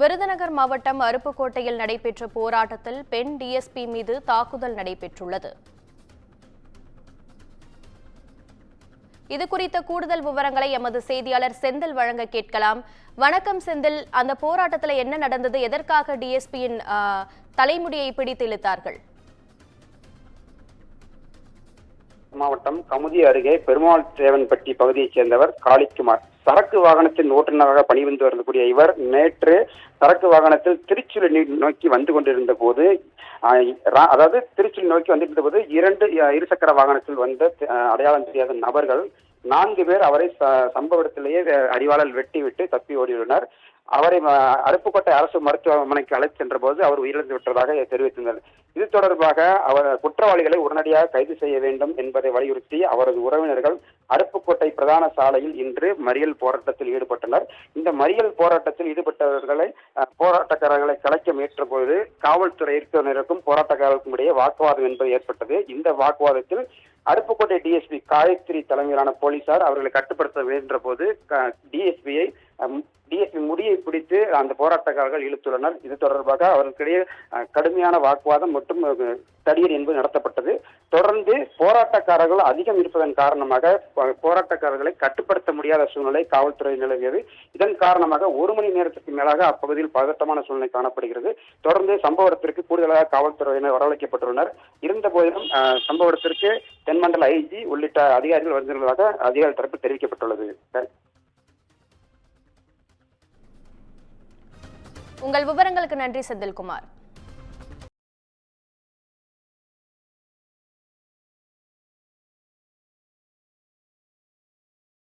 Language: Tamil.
விருதுநகர் மாவட்டம் அருப்புக்கோட்டையில் நடைபெற்ற போராட்டத்தில் பெண் டிஎஸ்பி மீது தாக்குதல் நடைபெற்றுள்ளது. இதுகுறித்த கூடுதல் விவரங்களை எமது செய்தியாளர் செந்தில் வழங்க கேட்கலாம். வணக்கம் செந்தில், அந்த போராட்டத்தில் என்ன நடந்தது? எதற்காக டிஎஸ்பியின் தலைமுடியை பிடித்து இழுத்தார்கள்? மாவட்டம் கமுதி அருகே பெருமாள் தேவன்பட்டி பகுதியைச் சேர்ந்தவர் காளிக்குமார். சரக்கு வாகனத்தின் ஓட்டுநராக பணிபுரிந்து வரக்கூடிய இவர் நேற்று சரக்கு வாகனத்தில் திருச்சுழி நோக்கி வந்து கொண்டிருந்த போது, அதாவது திருச்சுழி நோக்கி வந்திருந்த போது இருசக்கர வாகனத்தில் வந்த அடையாளம் தெரியாத நபர்கள் 4 பேர் அவரை சம்பவ இடத்திலேயே அடிவாளால் வெட்டிவிட்டு தப்பி ஓடியுள்ளனர். அவரை அருப்புக்கோட்டை அரசு மருத்துவமனைக்கு அழைத்து சென்ற போது அவர் உயிரிழந்து விட்டதாக தெரிவித்தனர். இது தொடர்பாக அவர் குற்றவாளிகளை உடனடியாக கைது செய்ய வேண்டும் என்பதை வலியுறுத்தி அவரது உறவினர்கள் அருப்புக்கோட்டை பிரதான சாலையில் இன்று மறியல் போராட்டத்தில் ஈடுபட்டனர். இந்த மறியல் போராட்டத்தில் ஈடுபட்டவர்களை போராட்டக்காரர்களை கலைக்க முயன்ற போது காவல்துறையினருக்கும் போராட்டக்காரர்களுக்கும் இடையே வாக்குவாதம் என்பது ஏற்பட்டது. இந்த வாக்குவாதத்தில் அருப்புக்கோட்டை டிஎஸ்பி காயத்ரி தலைமையிலான போலீசார் அவர்களை கட்டுப்படுத்த முயன்ற போது டிஎஸ்பி முடியை பிடித்து அந்த போராட்டக்காரர்கள் இழுத்துள்ளனர். இது தொடர்பாக அவர்களுக்கிடையே கடுமையான வாக்குவாதம் மற்றும் தடியடி என்பது நடத்தப்பட்டது. தொடர்ந்து போராட்டக்காரர்கள் அதிகம் இருப்பதன் காரணமாக போராட்டக்காரர்களை கட்டுப்படுத்த முடியாத சூழ்நிலை காவல்துறை நிலவியது. இதன் காரணமாக 1 மணி நேரத்திற்கு மேலாக அப்பகுதியில் பதட்டமான சூழ்நிலை காணப்படுகிறது. தொடர்ந்து சம்பவ இடத்திற்கு கூடுதலாக காவல்துறையினர் வரவழைக்கப்பட்டுள்ளனர். இருந்த போதிலும் சம்பவ இடத்திற்கு தென்மண்டல ஐஜி உள்ளிட்ட அதிகாரிகள் வந்துள்ளதாக அதிகாரி தரப்பில் தெரிவிக்கப்பட்டுள்ளது. உங்கள் விவரங்களுக்கு நன்றி செந்தில்குமார்.